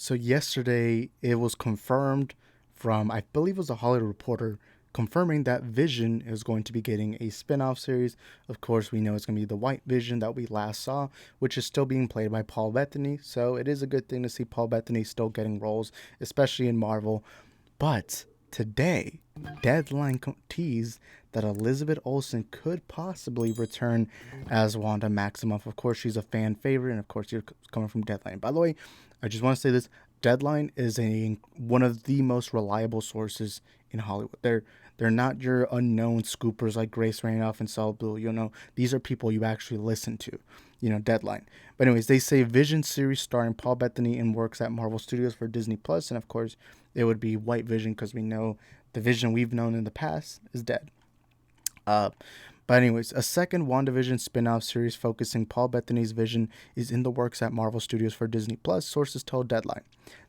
So yesterday it was confirmed from, I believe it was a Hollywood Reporter, confirming that Vision is going to be getting a spin-off series. Of course, we know it's going to be the White Vision that we last saw, which is still being played by Paul Bettany. So it is a good thing to see Paul Bettany still getting roles, especially in Marvel. But today, Deadline teased that Elizabeth Olsen could possibly return as Wanda Maximoff. Of course, she's a fan favorite, and of course, you're coming from Deadline. By the way, I just want to say this: Deadline is one of the most reliable sources in Hollywood. They're not your unknown scoopers like Grace Randolph and Saul Blue. These are people you actually listen to. Deadline. But anyways, they say Vision series starring Paul Bettany and works at Marvel Studios for Disney Plus, and of course, it would be White Vision because we know the Vision we've known in the past is dead. Uh, but anyways, a second WandaVision spin-off series focusing Paul Bettany's Vision is in the works at Marvel Studios for Disney Plus, sources told Deadline,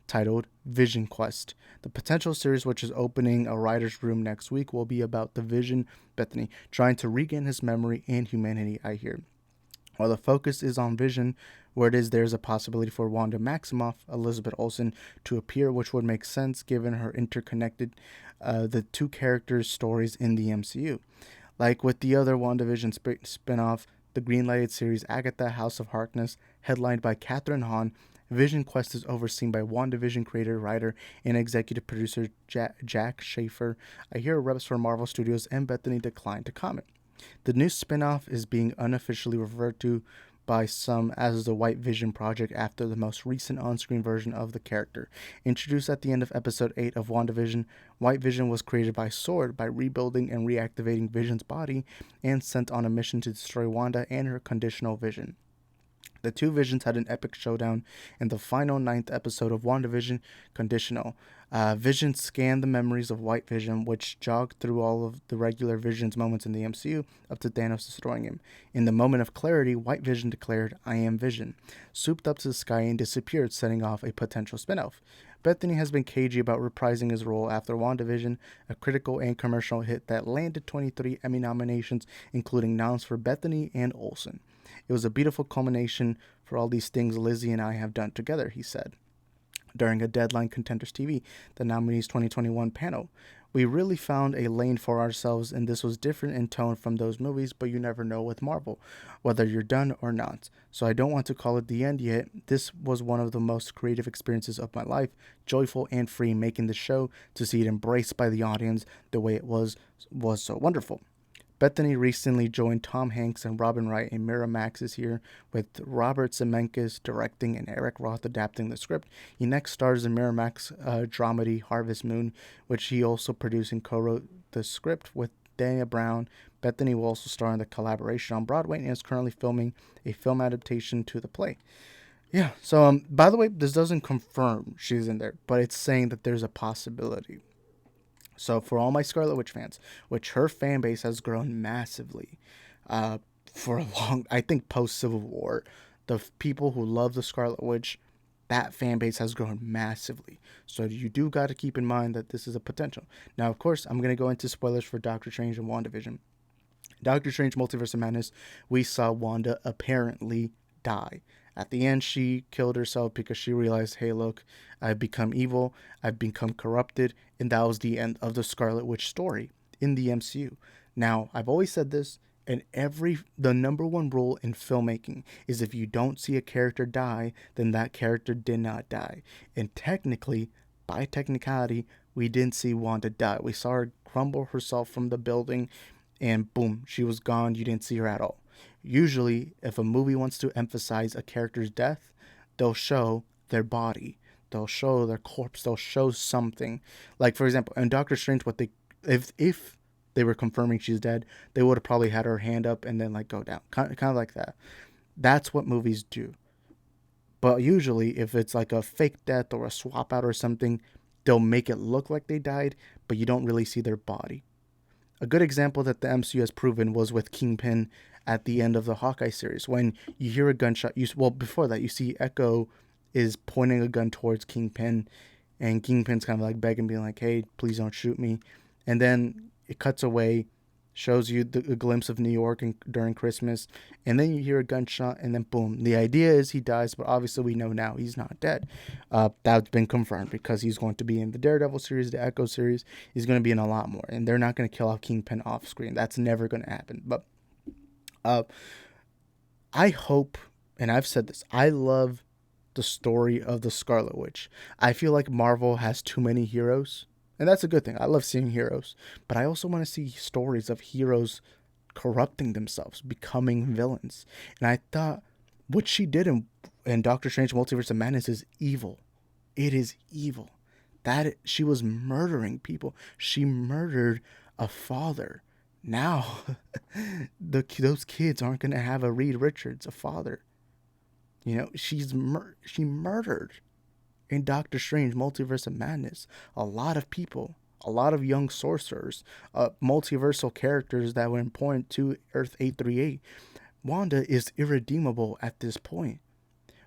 titled Vision Quest. The potential series, which is opening a writer's room next week, will be about the Vision Bettany trying to regain his memory and humanity, I hear. While the focus is on Vision, where there's a possibility for Wanda Maximoff, Elizabeth Olsen, to appear, which would make sense given her interconnected the two characters' stories in the MCU. Like with the other WandaVision spin-off, the green-lighted series Agatha House of Harkness, headlined by Catherine Hahn, Vision Quest is overseen by WandaVision creator, writer, and executive producer Jack Schaefer. I hear reps for Marvel Studios and Bethany declined to comment. The new spin-off is being unofficially referred to by some as the White Vision project after the most recent on-screen version of the character. Introduced at the end of episode 8 of WandaVision, White Vision was created by S.W.O.R.D. by rebuilding and reactivating Vision's body and sent on a mission to destroy Wanda and her conditional vision. The two Visions had an epic showdown in the final ninth episode of WandaVision, Conditional. Vision scanned the memories of White Vision, which jogged through all of the regular Vision's moments in the MCU, up to Thanos destroying him. In the moment of clarity, White Vision declared, "I am Vision," swooped up to the sky and disappeared, setting off a potential spin-off. Bethany has been cagey about reprising his role after WandaVision, a critical and commercial hit that landed 23 Emmy nominations, including noms for Bethany and Olsen. "It was a beautiful culmination for all these things Lizzie and I have done together," he said during a Deadline Contenders TV, the nominees 2021 panel. "We really found a lane for ourselves, and this was different in tone from those movies, but you never know with Marvel, whether you're done or not. So I don't want to call it the end yet. This was one of the most creative experiences of my life, joyful and free, making the show, to see it embraced by the audience the way it was so wonderful." Bethany recently joined Tom Hanks and Robin Wright in Miramax here, with Robert Zemeckis directing and Eric Roth adapting the script. He next stars in Miramax dramedy Harvest Moon, which he also produced and co-wrote the script with Dana Brown. Bethany will also star in the collaboration on Broadway and is currently filming a film adaptation to the play. Yeah, so by the way, this doesn't confirm she's in there, but it's saying that there's a possibility. So for all my Scarlet Witch fans, which her fan base has grown massively for a long, I think post Civil War, the people who love the Scarlet Witch, that fan base has grown massively. So you do got to keep in mind that this is a potential. Now, of course, I'm going to go into spoilers for Doctor Strange and WandaVision. Doctor Strange Multiverse of Madness, we saw Wanda apparently die. At the end, she killed herself because she realized, hey, look, I've become evil, I've become corrupted, and that was the end of the Scarlet Witch story in the MCU. Now, I've always said this, and the number one rule in filmmaking is if you don't see a character die, then that character did not die. And technically, by technicality, we didn't see Wanda die. We saw her crumble herself from the building, and boom, she was gone. You didn't see her at all. Usually, if a movie wants to emphasize a character's death, they'll show their body, they'll show their corpse, they'll show something. Like, for example, in Doctor Strange, what they if they were confirming she's dead, they would have probably had her hand up and then like go down, kind of like that. That's what movies do. But usually, if it's like a fake death or a swap out or something, they'll make it look like they died, but you don't really see their body. A good example that the MCU has proven was with Kingpin at the end of the Hawkeye series. When you hear a gunshot, before that, you see Echo is pointing a gun towards Kingpin, and Kingpin's kind of like begging, being like, hey, please don't shoot me. And then it cuts away, shows you a glimpse of New York during Christmas, and then you hear a gunshot, and then boom. The idea is he dies, but obviously we know now he's not dead. That's been confirmed because he's going to be in the Daredevil series, the Echo series. He's going to be in a lot more, and they're not going to kill off Kingpin off screen. That's never going to happen. But uh, I hope, and I've said this, I love the story of the Scarlet Witch. I feel like Marvel has too many heroes, and that's a good thing. I love seeing heroes, but I also want to see stories of heroes corrupting themselves, becoming villains. And I thought what she did in Doctor Strange Multiverse of Madness is evil. It is evil. That she was murdering people. She murdered a father. Now, those kids aren't going to have a Reed Richards, a father. You know, she murdered in Doctor Strange Multiverse of Madness a lot of people, a lot of young sorcerers, multiversal characters that were important to Earth 838. Wanda is irredeemable at this point.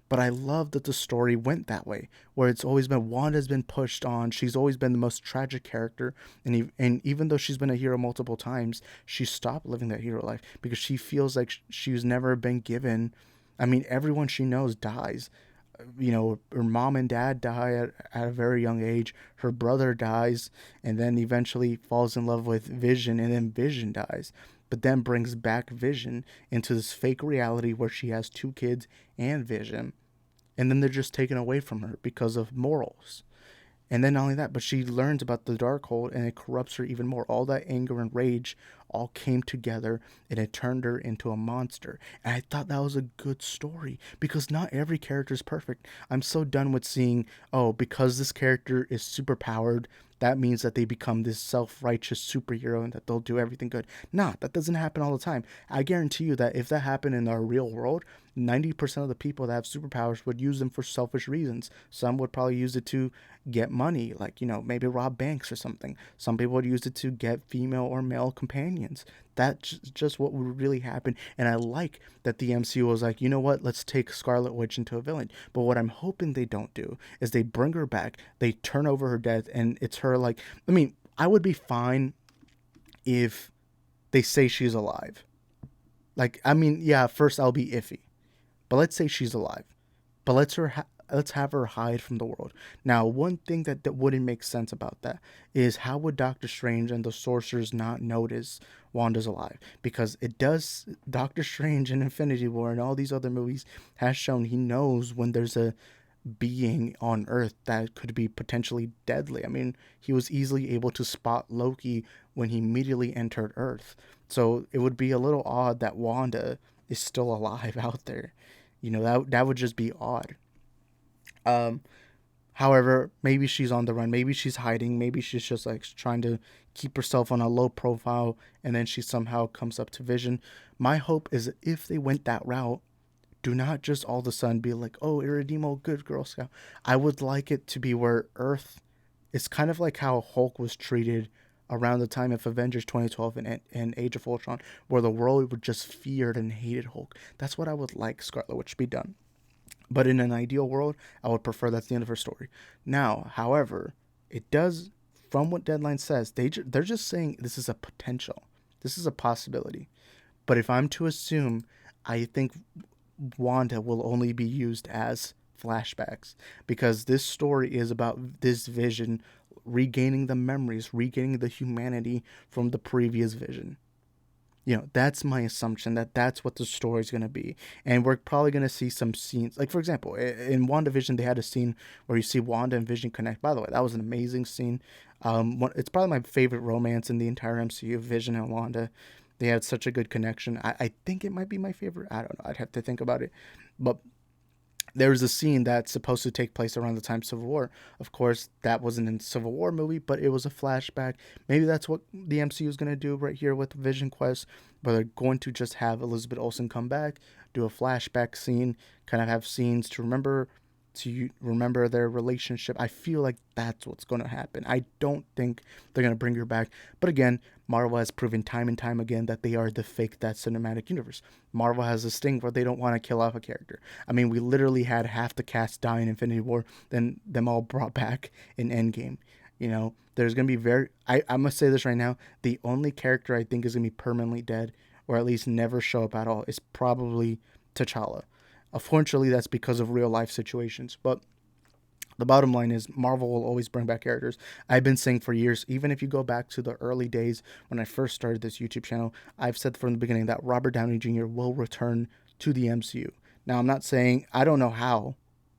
But I love that the story went that way, where it's always been Wanda's been pushed on. She's always been the most tragic character, and even though she's been a hero multiple times, she stopped living that hero life because she feels like she's never been given. I mean, everyone she knows dies. You know, her mom and dad die at a very young age. Her brother dies, and then eventually falls in love with Vision, and then Vision dies. But then brings back Vision into this fake reality where she has two kids and Vision, and then they're just taken away from her because of morals. And then not only that, but she learns about the Darkhold and it corrupts her even more. All that anger and rage all came together and it turned her into a monster. And I thought that was a good story because not every character is perfect. I'm so done with seeing, oh, because this character is super powered, that means that they become this self-righteous superhero and that they'll do everything good. Nah, that doesn't happen all the time. I guarantee you that if that happened in our real world, 90% of the people that have superpowers would use them for selfish reasons. Some would probably use it to get money, like, you know, maybe rob banks or something. Some people would use it to get female or male companions. That's just what would really happen. And I like that the MCU was like, you know what, let's take Scarlet Witch into a villain. But what I'm hoping they don't do is they bring her back, they turn over her death, and it's her like, I mean, I would be fine if they say she's alive. Like, I mean, yeah, first I'll be iffy. But let's say she's alive. But let's have her hide from the world. Now, one thing that wouldn't make sense about that is how would Doctor Strange and the sorcerers not notice Wanda's alive? Because it does. Doctor Strange in Infinity War and all these other movies has shown he knows when there's a being on Earth that could be potentially deadly. I mean, he was easily able to spot Loki when he immediately entered Earth. So it would be a little odd that Wanda is still alive out there. You know, that would just be odd. Um, However, maybe she's on the run. Maybe she's hiding. Maybe she's just like trying to keep herself on a low profile, and then she somehow comes up to Vision. My hope is that if they went that route, do not just all of a sudden be like, oh, irredeemable, good Girl Scout. I would like it to be where Earth is kind of like how Hulk was treated around the time of Avengers 2012 and Age of Ultron, where the world would just feared and hated Hulk. That's what I would like Scarlet Witch to be done. But in an ideal world, I would prefer that's the end of her story. Now, however, it does, from what Deadline says, they're just saying this is a potential. This is a possibility. But if I'm to assume, I think Wanda will only be used as flashbacks because this story is about this Vision regaining the memories, regaining the humanity from the previous Vision. You know, that's my assumption that that's what the story is going to be. And we're probably going to see some scenes. Like, for example, in WandaVision, they had a scene where you see Wanda and Vision connect. By the way, that was an amazing scene. It's probably my favorite romance in the entire MCU, Vision and Wanda. They had such a good connection. I think it might be my favorite. I don't know. I'd have to think about it. But there's a scene that's supposed to take place around the time of Civil War. Of course, that wasn't in Civil War movie, but it was a flashback. Maybe that's what the MCU is going to do right here with Vision Quest, where they're going to just have Elizabeth Olsen come back, do a flashback scene, kind of have scenes to remember their relationship. I feel like that's what's going to happen. I don't think they're going to bring her back. But again, Marvel has proven time and time again that they are the fake that cinematic universe. Marvel has this thing where they don't want to kill off a character. I mean, we literally had half the cast die in Infinity War, then them all brought back in Endgame. You know, there's going to be I'm going to say this right now. The only character I think is going to be permanently dead, or at least never show up at all, is probably T'Challa. Unfortunately, that's because of real life situations. But the bottom line is Marvel will always bring back characters. I've been saying for years, even if you go back to the early days when I first started this YouTube channel, I've said from the beginning that Robert Downey Jr. will return to the MCU. Now, I'm not saying, I don't know how,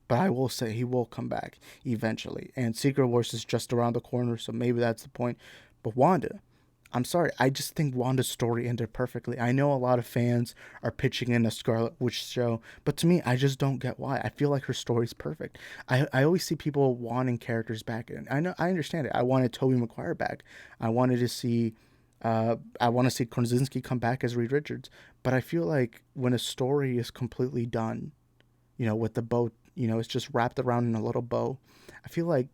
but I will say he will come back eventually. And Secret Wars is just around the corner, so maybe that's the point. But Wanda, I'm sorry, I just think Wanda's story ended perfectly. I know a lot of fans are pitching in a Scarlet Witch show, but to me, I just don't get why. I feel like her story's perfect. I always see people wanting characters back, and I understand it. I wanted Tobey Maguire back. I wanted to see I want to see Krasinski come back as Reed Richards, but I feel like when a story is completely done, with the bow, it's just wrapped around in a little bow, I feel like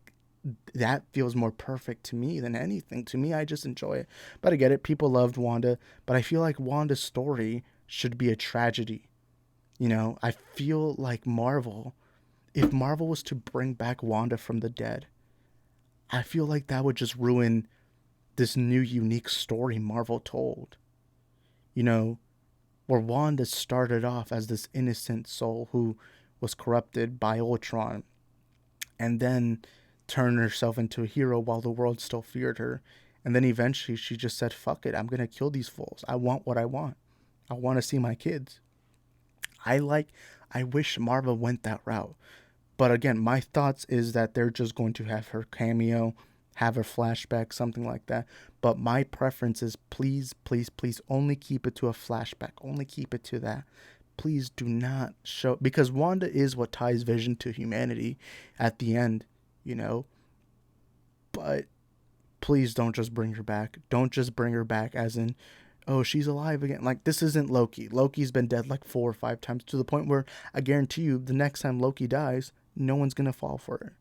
that feels more perfect to me than anything. To me, I just enjoy it. But I get it. People loved Wanda, but I feel like Wanda's story should be a tragedy. I feel like if Marvel was to bring back Wanda from the dead, I feel like that would just ruin this new unique story Marvel told. Where Wanda started off as this innocent soul who was corrupted by Ultron and then turned herself into a hero while the world still feared her. And then eventually she just said, fuck it, I'm going to kill these fools. I want what I want. I want to see my kids. I wish Marvel went that route. But again, my thoughts is that they're just going to have her cameo, have her flashback, something like that. But my preference is please, please, please only keep it to a flashback. Only keep it to that. Please do not show, because Wanda is what ties Vision to humanity at the end, but please don't just bring her back. Don't just bring her back as in, oh, she's alive again. Like, this isn't Loki. Loki's been dead like 4 or 5 times, to the point where I guarantee you the next time Loki dies, no one's going to fall for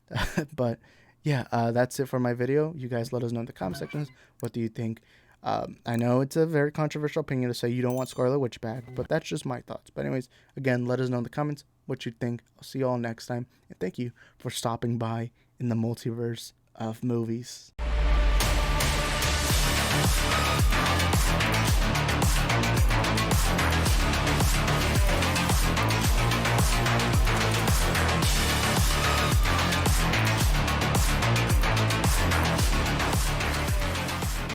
it. But yeah, that's it for my video. You guys let us know in the comment sections. What do you think? I know it's a very controversial opinion to say you don't want Scarlet Witch back, but that's just my thoughts. But anyways, again, let us know in the comments what you think. I'll see you all next time. And thank you for stopping by in the multiverse of movies.